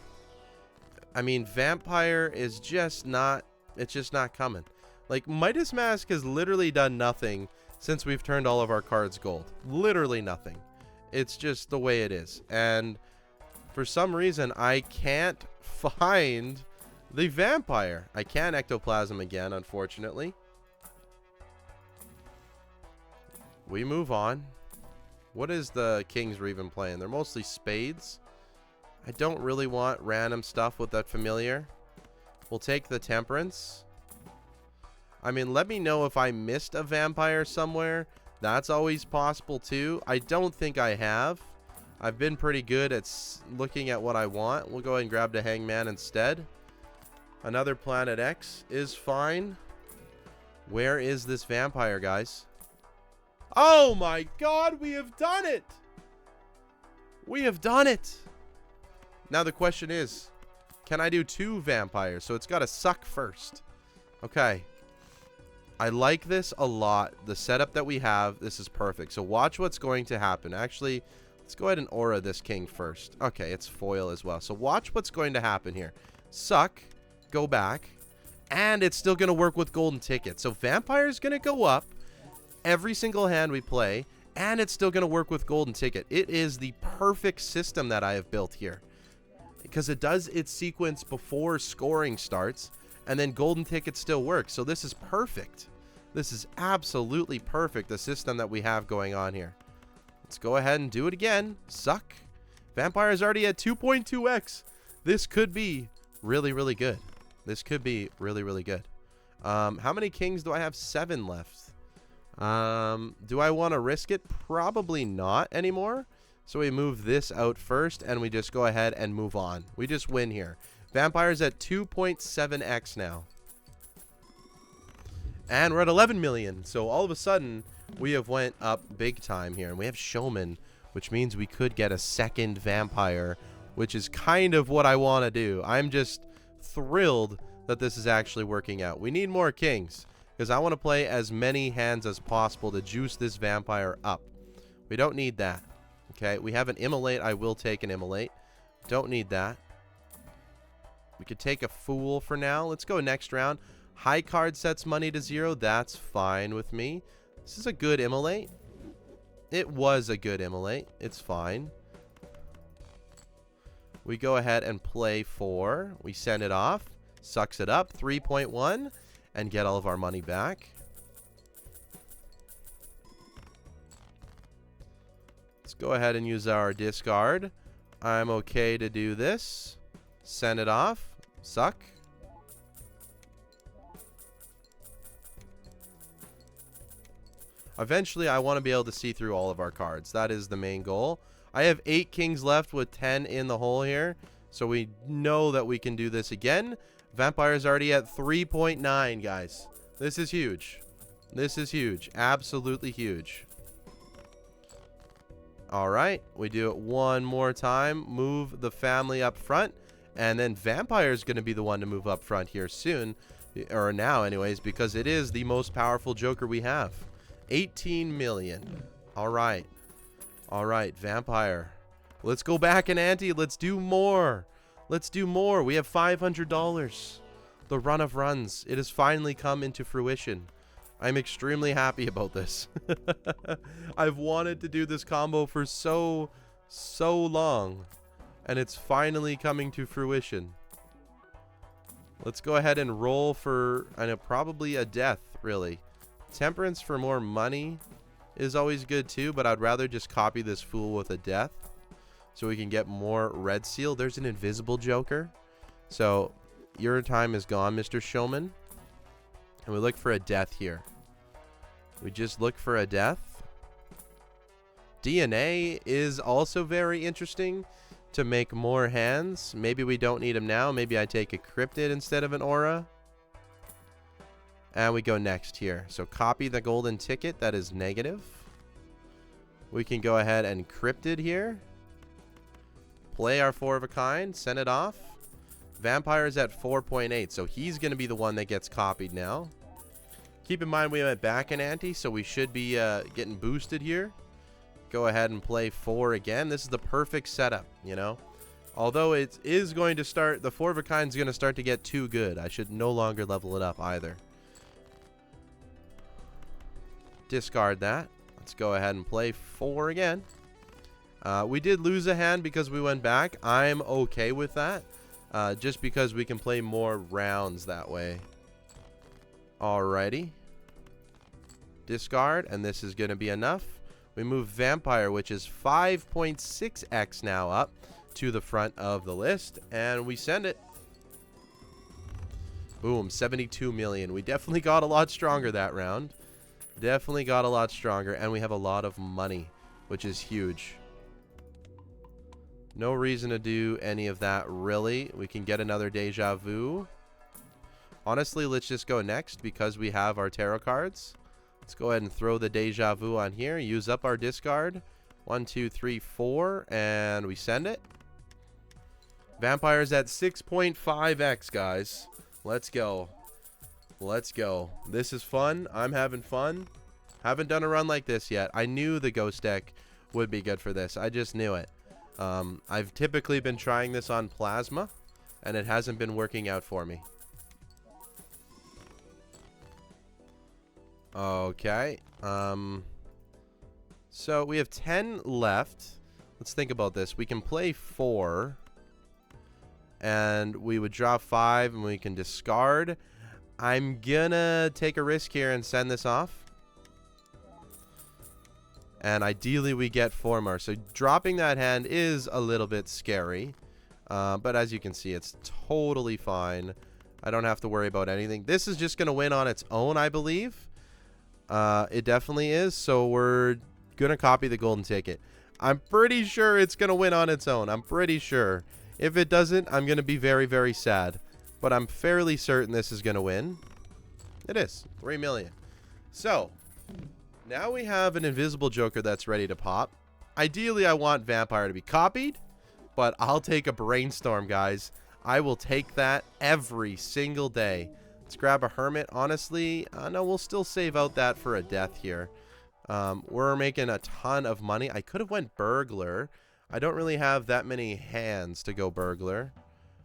I mean, Vampire is just not, it's just not coming. Like, Midas Mask has literally done nothing since we've turned all of our cards gold. Literally nothing. It's just the way it is. And for some reason, I can't find the vampire. I can ectoplasm again, unfortunately. We move on. What is the kings we're even playing? They're mostly spades. I don't really want random stuff with that familiar. We'll take the temperance. I mean, let me know if I missed a vampire somewhere. That's always possible too. I don't think I have. I've been pretty good at looking at what I want. We'll go ahead and grab the hangman instead. Another Planet X is fine. Where is this vampire, guys? Oh my god, we have done it! We have done it! Now the question is, can I do 2 vampires? So it's got to suck first. Okay. I like this a lot. The setup that we have, this is perfect. So watch what's going to happen. Actually, let's go ahead and aura this king first. Okay, it's foil as well. So watch what's going to happen here. Suck, go back, and it's still going to work with golden ticket. So vampire is going to go up every single hand we play, and it's still going to work with golden ticket. It is the perfect system that I have built here, because it does its sequence before scoring starts, and then golden ticket still works. So this is perfect. This is absolutely perfect, the system that we have going on here. Let's go ahead and do it again. Suck. Vampire is already at 2.2x. This could be really, really good. This could be really, really good. How many kings do I have? 7 left. Do I want to risk it? Probably not anymore. So we move this out first, and we just go ahead and move on. We just win here. Vampire's at 2.7x now. And we're at 11 million. So all of a sudden, we have went up big time here. And we have Showman, which means we could get a second vampire, which is kind of what I want to do. I'm just thrilled that this is actually working out. We need more kings, because I want to play as many hands as possible to juice this vampire up. We don't need that. Okay, we have an immolate. I will take an immolate. Don't need that. We could take a fool for now. Let's go next round. High card sets money to 0. That's fine with me. This is a good immolate. It was a good immolate. It's fine. We go ahead and play 4. We send it off. Sucks it up. 3.1. And get all of our money back. Let's go ahead and use our discard. I'm okay to do this. Send it off. Suck. Eventually, I want to be able to see through all of our cards. That is the main goal. I have 8 kings left with 10 in the hole here. So we know that we can do this again. Vampire's already at 3.9, guys. This is huge. This is huge. Absolutely huge. All right. We do it one more time. Move the family up front. And then Vampire's going to be the one to move up front here soon. Or now, anyways, because it is the most powerful Joker we have. 18 million. All right. All right, Vampire. Let's go back and ante. Let's do more. Let's do more. We have $500. The run of runs. It has finally come into fruition. I'm extremely happy about this. I've wanted to do this combo for so long. And it's finally coming to fruition. Let's go ahead and roll for, I know, probably a death, really. Temperance for more money is always good too, but I'd rather just copy this fool with a death so we can get more red seal. There's an invisible Joker. So your time is gone, Mr. Showman. And we look for a death here. We just look for a death. DNA is also very interesting to make more hands. Maybe we don't need him now. Maybe I take a cryptid instead of an aura. And we go next here. So copy the golden ticket. That is negative. We can go ahead and cryptid here. Play our 4 of a kind. Send it off. Vampire's at 4.8. So he's going to be the one that gets copied now. Keep in mind we went back in ante. So we should be getting boosted here. Go ahead and play 4 again. This is the perfect setup, you know. Although it is going to start. The 4 of a kind is going to start to get too good. I should no longer level it up either. Discard that. Let's go ahead and play 4 again. We did lose a hand because we went back. I'm okay with that. Just because we can play more rounds that way. Alrighty. Discard. And this is going to be enough. We move Vampire, which is 5.6x now up to the front of the list. And we send it. Boom. 72 million. We definitely got a lot stronger that round. Definitely got a lot stronger, and we have a lot of money, which is huge. No reason to do any of that, really. We can get another Deja Vu. Honestly, let's just go next because we have our tarot cards. Let's go ahead and throw the Deja Vu on here. Use up our discard. 1, 2, 3, 4, and we send it. Vampire's at 6.5x, guys. Let's go. Let's go. This is fun. I'm having fun. Haven't done a run like this yet. I knew the ghost deck would be good for this. I just knew it. I've typically been trying this on plasma, and it hasn't been working out for me. Okay. So we have 10 left. Let's think about this. We can play 4, and we would draw 5, and we can discard. I'm gonna take a risk here and send this off. And ideally we get 4 more. So dropping that hand is a little bit scary. But as you can see, it's totally fine. I don't have to worry about anything. This is just gonna win on its own, I believe. It definitely is. So we're gonna copy the golden ticket. I'm pretty sure it's gonna win on its own. I'm pretty sure. If it doesn't, I'm gonna be very, very sad. But I'm fairly certain this is going to win. It is. 3 million. So, now we have an invisible Joker that's ready to pop. Ideally, I want Vampire to be copied. But I'll take a Brainstorm, guys. I will take that every single day. Let's grab a Hermit. Honestly, no, we'll still save out that for a death here. We're making a ton of money. I could have went burglar. I don't really have that many hands to go burglar.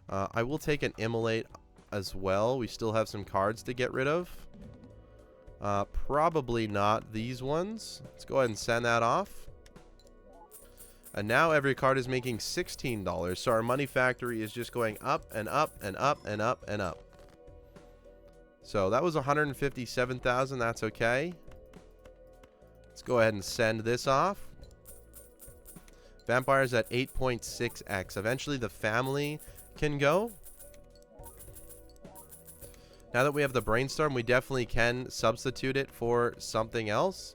I will take an immolate as well. We still have some cards to get rid of. Probably not these ones. Let's go ahead and send that off. And now every card is making $16. So our money factory is just going up and up and up and up and up. So that was 157,000. That's okay. Let's go ahead and send this off. Vampires at 8.6x. Eventually the family can go. Now that we have the brainstorm, we definitely can substitute it for something else.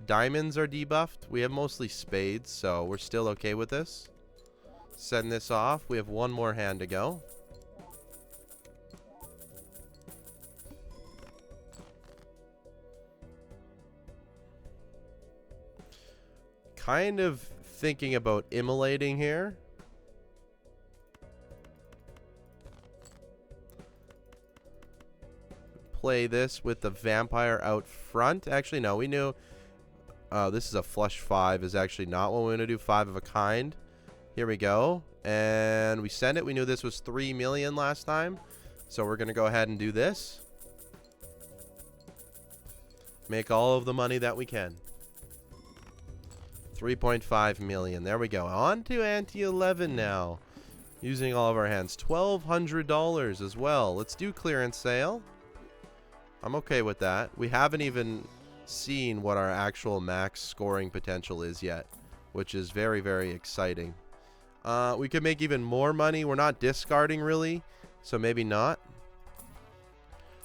Diamonds are debuffed. We have mostly spades, so we're still okay with this. Send this off. We have one more hand to go. Kind of thinking about immolating here. Play this with the vampire out front. Actually, no, we knew this is a flush 5 is actually not what we're going to do. 5 of a kind. Here we go. And we send it. We knew this was 3 million last time. So we're going to go ahead and do this. Make all of the money that we can. 3.5 million. There we go. On to ante 11 now. Using all of our hands. $1,200 as well. Let's do clearance sale. I'm okay with that. We haven't even seen what our actual max scoring potential is yet, which is very, very exciting. We could make even more money. We're not discarding really, so maybe not.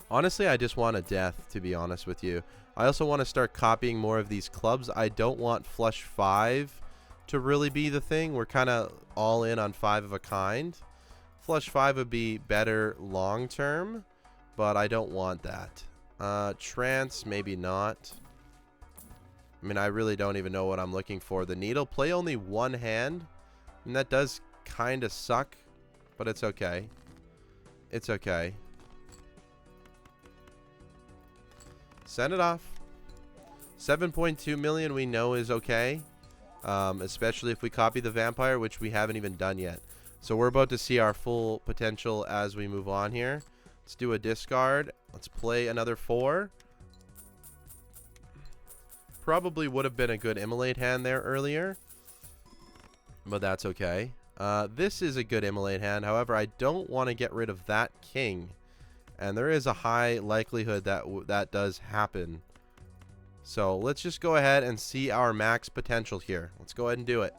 Honestly, I just want a death, to be honest with you. I also want to start copying more of these clubs. I don't want flush 5 to really be the thing. We're kind of all in on 5 of a kind. Flush 5 would be better long term, but I don't want that. Trance, maybe not. I mean, I really don't even know what I'm looking for. The needle, play only one hand. And that does kind of suck, but it's okay. It's okay. Send it off. 7.2 million we know is okay. Especially if we copy the vampire, which we haven't even done yet. So we're about to see our full potential as we move on here. Let's do a discard. Let's play another 4. Probably would have been a good immolate hand there earlier, but that's okay. This is a good immolate hand. However, I don't want to get rid of that king, and there is a high likelihood that that does happen. So let's just go ahead and see our max potential here. Let's go ahead and do it.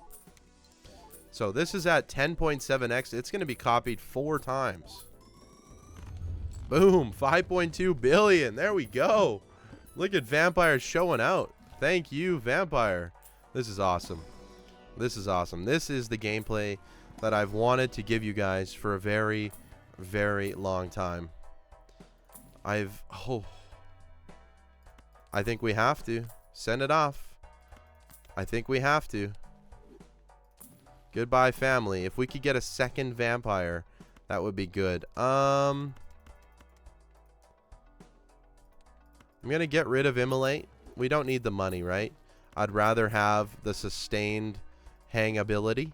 So this is at 10.7x. It's going to be copied 4 times. Boom, 5.2 billion. There we go. Look at Vampire showing out. Thank you, Vampire. This is awesome. This is awesome. This is the gameplay that I've wanted to give you guys for a very, very long time. I think we have to. Send it off. I think we have to. Goodbye, family. If we could get a second vampire, that would be good. I'm going to get rid of Immolate. We don't need the money, right? I'd rather have the sustained hang ability.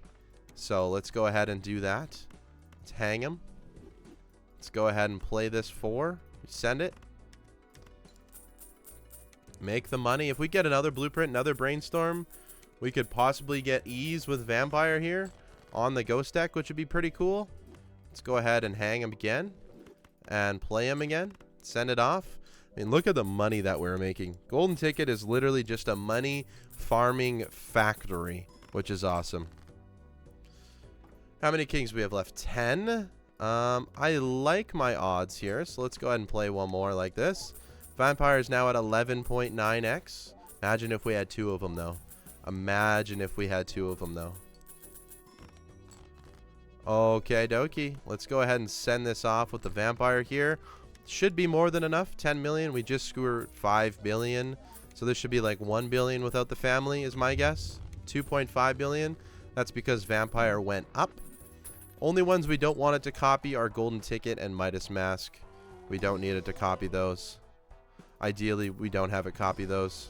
So let's go ahead and do that. Let's hang him. Let's go ahead and play this 4. Send it. Make the money. If we get another blueprint, another brainstorm, we could possibly get ease with Vampire here on the ghost deck, which would be pretty cool. Let's go ahead and hang him again and play him again. Send it off. I mean, look at the money that we're making. Golden Ticket is literally just a money farming factory, which is awesome. How many kings we have left? 10. I like my odds here, so let's go ahead and play one more like this. Vampire is now at 11.9x. Imagine if we had 2 of them, though. Imagine if we had 2 of them, though. Okay, dokie. Let's go ahead and send this off with the Vampire here. Should be more than enough. 10 million. We just scored 5 billion. So this should be like 1 billion without the family is my guess. 2.5 billion. That's because Vampire went up. Only ones we don't want it to copy are Golden Ticket and Midas Mask. We don't need it to copy those. Ideally, we don't have it copy those.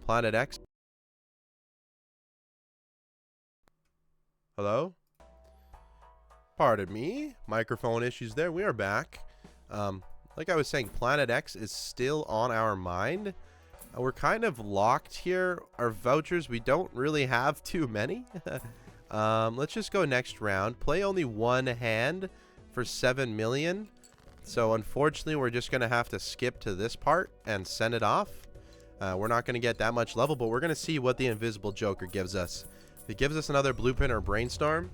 Planet X. Hello? Pardon me. Microphone issues there. We are back. Like I was saying, Planet X is still on our mind. We're kind of locked here. Our vouchers, we don't really have too many. Let's just go next round. Play only one hand for 7 million. So unfortunately, we're just going to have to skip to this part and send it off. We're not going to get that much level, but we're going to see what the Invisible Joker gives us. If it gives us another Blueprint or Brainstorm,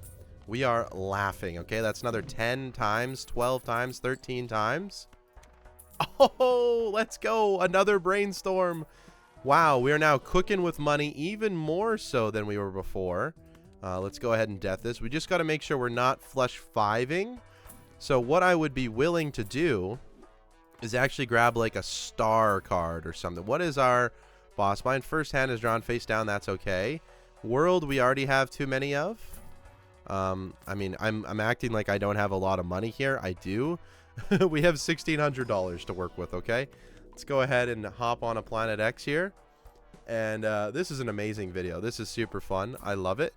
we are laughing, okay? That's another 10 times, 12 times, 13 times. Oh, let's go. Another Brainstorm. Wow, we are now cooking with money even more so than we were before. Let's go ahead and death this. We just got to make sure we're not flush fiving. So what I would be willing to do is actually grab like a star card or something. What is our boss bind? First hand is drawn face down. That's okay. World, we already have too many of. I mean, I'm acting like I don't have a lot of money here. I do. We have $1,600 to work with, okay? Let's go ahead and hop on a Planet X here. And this is an amazing video. This is super fun. I love it.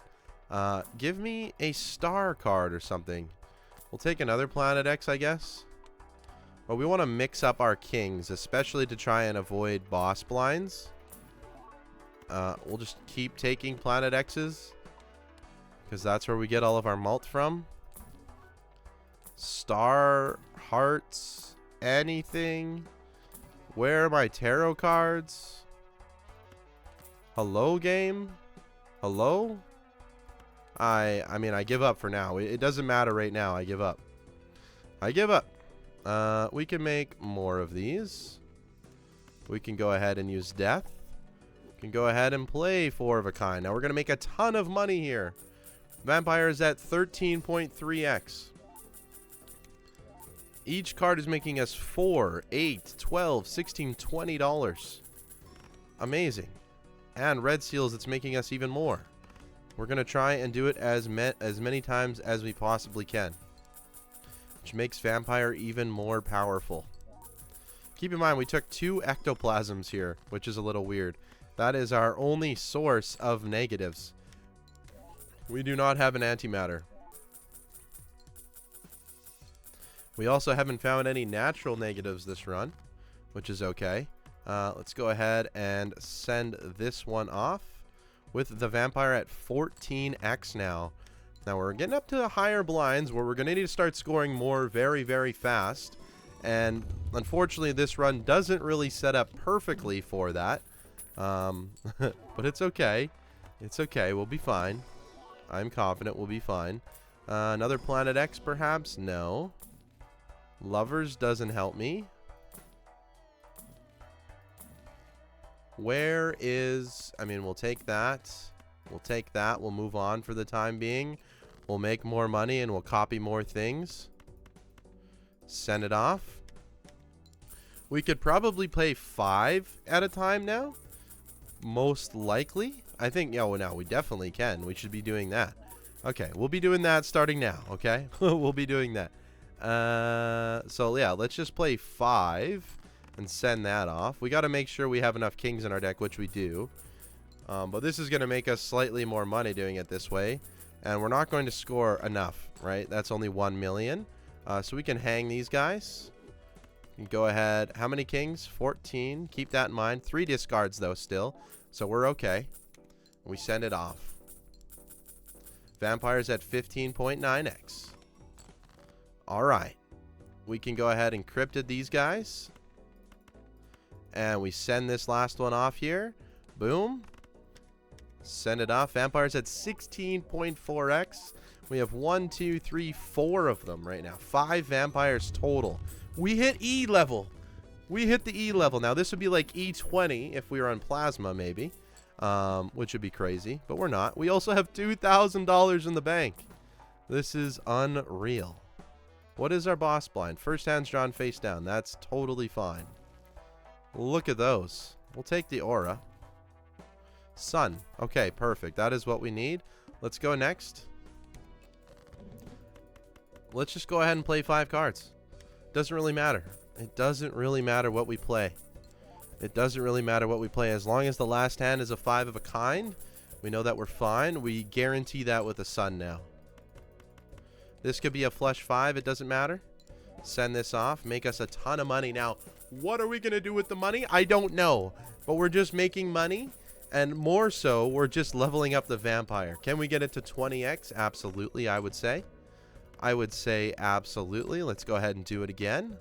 Give me a star card or something. We'll take another Planet X, I guess. But we want to mix up our kings, especially to try and avoid boss blinds. We'll just keep taking Planet X's, because that's where we get all of our malt from. Star, hearts, anything. Where are my tarot cards? Hello, game? Hello? I mean, I give up for now. It doesn't matter right now. I give up. I give up. We can make more of these. We can go ahead and use death. We can go ahead and play 4 of a kind. Now we're going to make a ton of money here. Vampire is at 13.3x. Each card is making us $4, $8, $12, $16, $20. Amazing. And red seals, it's making us even more. We're going to try and do it as many times as we possibly can, which makes Vampire even more powerful. Keep in mind, we took 2 ectoplasms here, which is a little weird. That is our only source of negatives. We do not have an antimatter. We also haven't found any natural negatives this run, which is okay. Let's go ahead and send this one off with the Vampire at 14x now. Now we're getting up to the higher blinds where we're going to need to start scoring more very, very fast. And unfortunately, this run doesn't really set up perfectly for that. But it's okay. It's okay. We'll be fine. I'm confident we'll be fine. Another Planet X, perhaps? No. Lovers doesn't help me. Where is... I mean, we'll take that. We'll take that. We'll move on for the time being. We'll make more money and we'll copy more things. Send it off. We could probably play 5 at a time now. Most likely. I think, yeah, well, no, we definitely can. We should be doing that. Okay, we'll be doing that starting now, okay? We'll be doing that. So, yeah, let's just play 5 and send that off. We got to make sure we have enough kings in our deck, which we do. But this is going to make us slightly more money doing it this way. And we're not going to score enough, right? That's only 1 million. So we can hang these guys. You can go ahead. How many kings? 14. Keep that in mind. 3 discards, though, still. So we're okay. We send it off. Vampire's at 15.9x. Alright. We can go ahead and cryptid these guys. And we send this last one off here. Boom. Send it off. Vampire's at 16.4x. We have 1, 2, 3, 4 of them right now. 5 vampires total. We hit E level. We hit the E level. Now, this would be like E20 if we were on Plasma, maybe. Which would be crazy. But we're not. We also have $2,000 in the bank. This is unreal. What is our boss blind? First hand's drawn face down. That's totally fine. Look at those. We'll take the aura. Sun. Okay, perfect. That is what we need. Let's go next. Let's just go ahead and play 5 cards. Doesn't really matter. It doesn't really matter what we play. It doesn't really matter what we play. As long as the last hand is a 5 of a kind, we know that we're fine. We guarantee that with a sun now. This could be a flush 5. It doesn't matter. Send this off. Make us a ton of money. Now, what are we going to do with the money? I don't know. But we're just making money. And more so, we're just leveling up the vampire. Can we get it to 20x? Absolutely, I would say. I would say absolutely. Let's go ahead and do it again.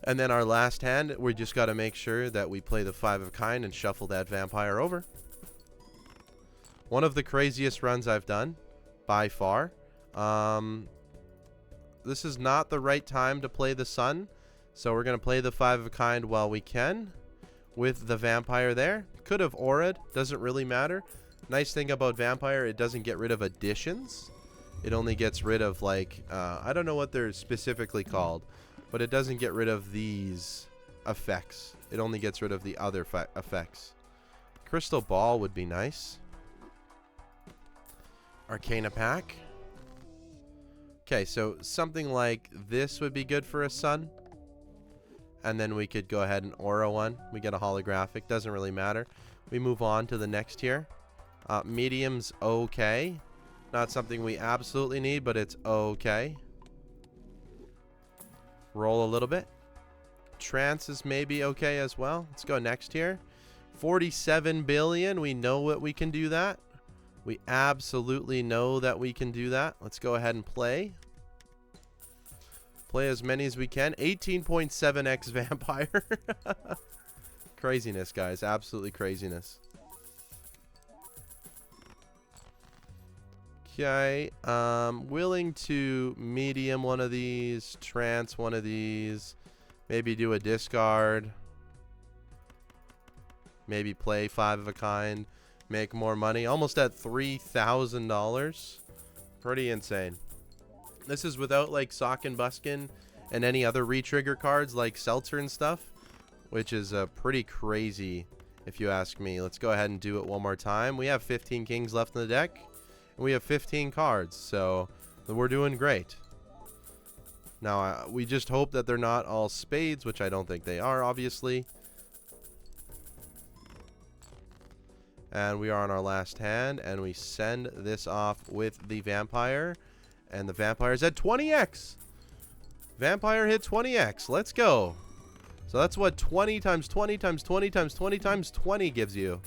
And then our last hand, we just got to make sure that we play the 5 of a kind and shuffle that vampire over. One of the craziest runs I've done, by far. This is not the right time to play the sun, so we're going to play the 5 of a kind while we can with the vampire there. Could have aura'd, doesn't really matter. Nice thing about vampire, it doesn't get rid of additions. It only gets rid of, like, I don't know what they're specifically called, but it doesn't get rid of these effects. It only gets rid of the other effects. Crystal ball would be nice. Arcana pack. Okay, so something like this would be good for a sun. And then we could go ahead and aura one. We get a holographic. Doesn't really matter. We move on to the next tier. Medium's okay. Not something we absolutely need, but it's okay. Roll a little bit. Trance is maybe okay as well. Let's go next tier. 47 billion. We know what we can do that. We absolutely know that we can do that. Let's go ahead and play. Play as many as we can. 18.7x vampire. Craziness, guys. Absolutely craziness. Okay. Willing to medium one of these. Trance one of these. Maybe do a discard. Maybe play 5 of a kind. Make more money. Almost at $3,000. Pretty insane. This is without like Sock and Buskin and any other retrigger cards like Seltzer and stuff, which is pretty crazy if you ask me. Let's go ahead and do it one more time. We have 15 kings left in the deck, and we have 15 cards, so we're doing great. Now, we just hope that they're not all spades, which I don't think they are, obviously. And we are on our last hand, and we send this off with the vampire. And the vampire's at 20x. Vampire hit 20x. Let's go. So that's what 20 times 20 times 20 times 20 times 20 gives you.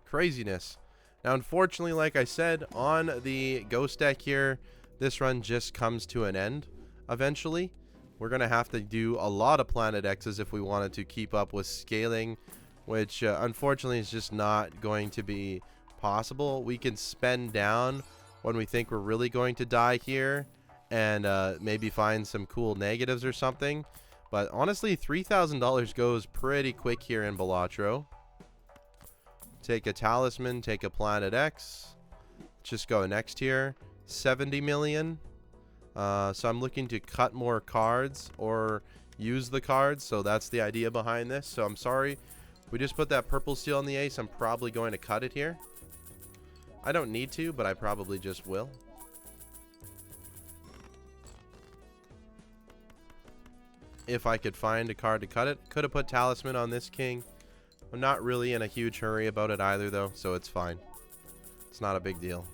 Craziness. Now, unfortunately, like I said, on the ghost deck here, this run just comes to an end eventually. We're going to have to do a lot of Planet X's if we wanted to keep up with scaling, which unfortunately is just not going to be possible. We can spend down when we think we're really going to die here and maybe find some cool negatives or something. But honestly, $3,000 goes pretty quick here in Balatro. Take a talisman, take a Planet X. Just go next here. 70 million. So I'm looking to cut more cards or use the cards. So that's the idea behind this. So I'm sorry. We just put that purple seal on the ace. I'm probably going to cut it here. I don't need to, but I probably just will. If I could find a card to cut it. Could have put talisman on this king. I'm not really in a huge hurry about it either, though, so it's fine. It's not a big deal.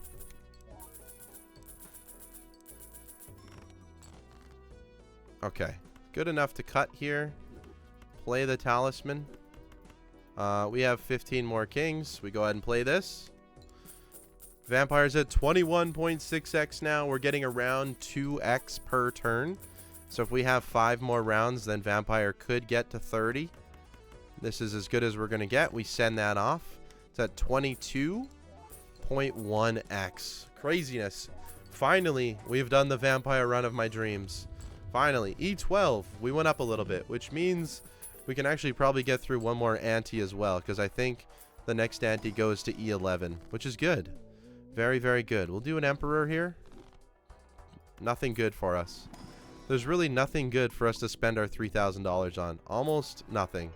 Okay. Good enough to cut here. Play the talisman. We have 15 more kings. We go ahead and play this. Vampire's at 21.6x now. We're getting around 2x per turn. So if we have 5 more rounds, then Vampire could get to 30. This is as good as we're going to get. We send that off. It's at 22.1x. Craziness. Finally, we've done the Vampire run of my dreams. Finally. E12. We went up a little bit, which means we can actually probably get through one more ante as well, because I think the next ante goes to E11, which is good. Very, very good. We'll do an Emperor here. Nothing good for us. There's really nothing good for us to spend our $3,000 on. Almost nothing.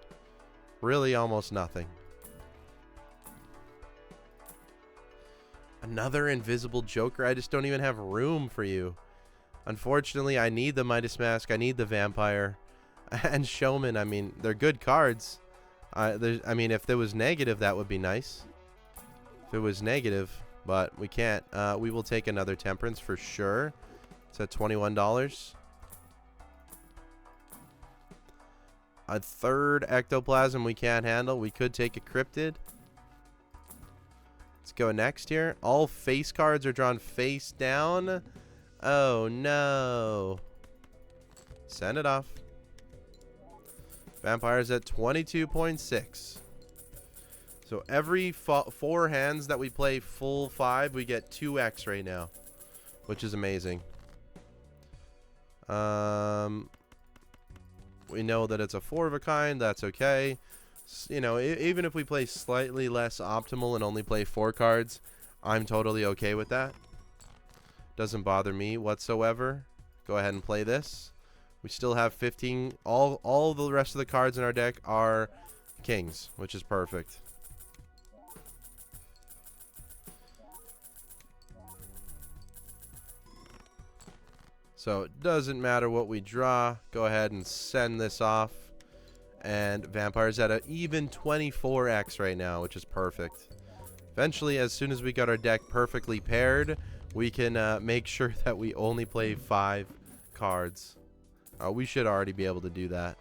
Really almost nothing. Another invisible Joker. I just don't even have room for you. Unfortunately, I need the Midas Mask. I need the Vampire. And Showman, I mean, they're good cards. I mean, if there was negative, that would be nice. If it was negative, but we can't. We will take another Temperance for sure. It's at $21. A third Ectoplasm we can't handle. We could take a Cryptid. Let's go next here. All face cards are drawn face down. Oh, no. Send it off. Vampire's at 22.6. So every 4 hands that we play full 5, we get 2x right now, which is amazing. We know that it's a 4 of a kind. That's okay. You know, even if we play slightly less optimal and only play 4 cards, I'm totally okay with that. Doesn't bother me whatsoever. Go ahead and play this. We still have 15. All the rest of the cards in our deck are kings, which is perfect. So it doesn't matter what we draw. Go ahead and send this off. And Vampire's at an even 24x right now, which is perfect. Eventually, as soon as we got our deck perfectly paired, we can make sure that we only play 5 cards. We should already be able to do that.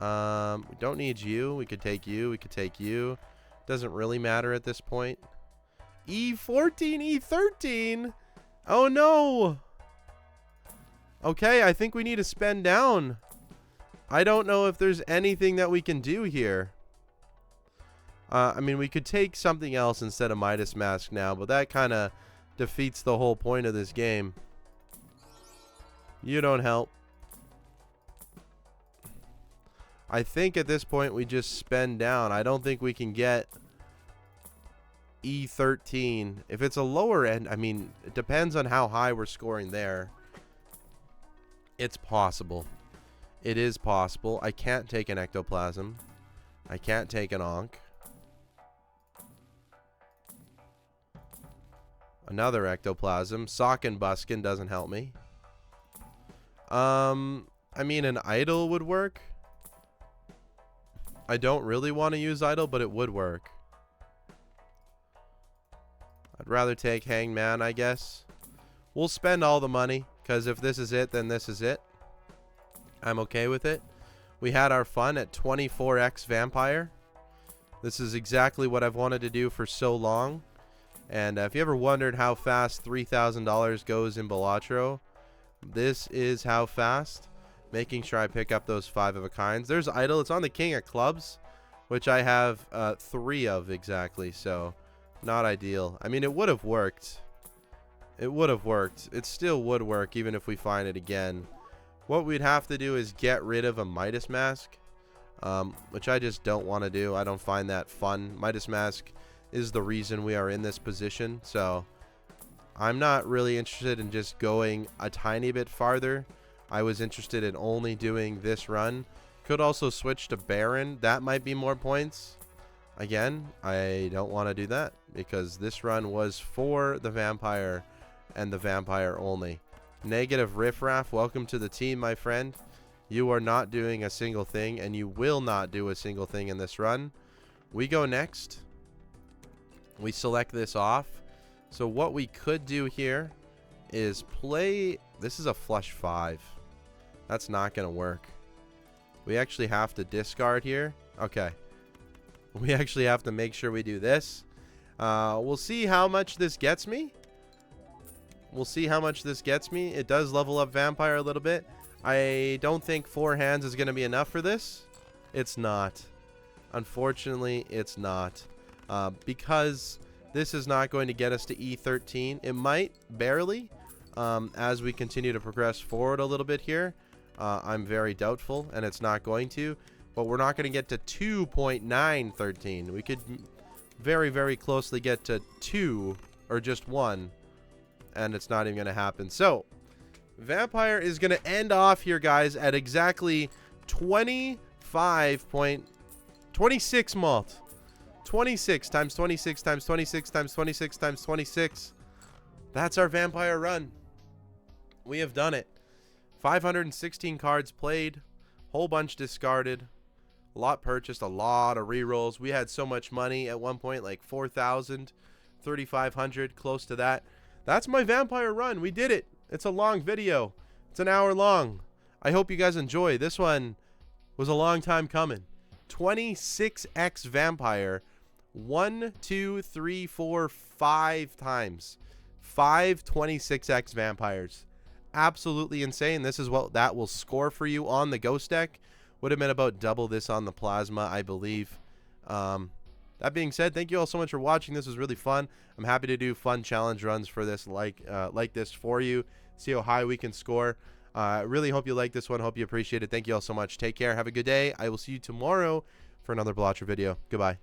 We don't need you. We could take you. We could take you. Doesn't really matter at this point. E14, E13. Oh, no. Okay, I think we need to spend down. I don't know if there's anything that we can do here. I mean, we could take something else instead of Midas Mask now, but that kind of defeats the whole point of this game. You don't help. I think at this point we just spend down. I don't think we can get E13. If it's a lower end, I mean, it depends on how high we're scoring there. It's possible. It is possible. I can't take an Ectoplasm. I can't take an Ankh. Another Ectoplasm. Sock and Buskin doesn't help me. I mean, an Idol would work. I don't really want to use Idol, but it would work. I'd rather take Hangman, I guess. We'll spend all the money, because if this is it, then this is it. I'm okay with it. We had our fun at 24x Vampire. This is exactly what I've wanted to do for so long. And if you ever wondered how fast $3,000 goes in Balatro, this is how fast. Making sure I pick up those 5 of a kinds. There's Idol. It's on the King of Clubs, which I have 3 of exactly. So not ideal. I mean, it would have worked. It would have worked. It still would work even if we find it again. What we'd have to do is get rid of a Midas Mask, which I just don't want to do. I don't find that fun. Midas Mask is the reason we are in this position. So I'm not really interested in just going a tiny bit farther. I was interested in only doing this run. Could also switch to Baron. That might be more points. Again, I don't want to do that because this run was for the Vampire and the Vampire only. Negative Riffraff, welcome to the team, my friend. You are not doing a single thing, and you will not do a single thing in this run. We go next. We select this off. So what we could do here is play... This is a flush 5. That's not going to work. We actually have to discard here. Okay. We actually have to make sure we do this. We'll see how much this gets me. We'll see how much this gets me. It does level up Vampire a little bit. I don't think 4 hands is going to be enough for this. It's not. Unfortunately, it's not. Because this is not going to get us to E13. It might, barely, as we continue to progress forward a little bit here. I'm very doubtful, and it's not going to. But we're not going to get to 2.913. We could very, very closely get to 2 or just 1. And it's not even going to happen. So, Vampire is going to end off here, guys, at exactly 25.26 mult. 26 times 26 times 26 times 26 times 26. That's our Vampire run. We have done it. 516 cards played. Whole bunch discarded. A lot purchased. A lot of rerolls. We had so much money at one point, like 4,000, 3,500, close to that. That's my vampire run. We did it. It's a long video. It's an hour long. I hope you guys enjoy. This one was a long time coming. 26x vampire. 1, 2, 3, 4, 5 times. 5 26x vampires. Absolutely insane. This is what that will score for you on the ghost deck. Would have been about double this on the plasma, I believe. That being said, thank you all so much for watching. This was really fun. I'm happy to do fun challenge runs for this like this for you. See how high we can score. I really hope you like this one. Hope you appreciate it. Thank you all so much. Take care. Have a good day. I will see you tomorrow for another Balatro video. Goodbye.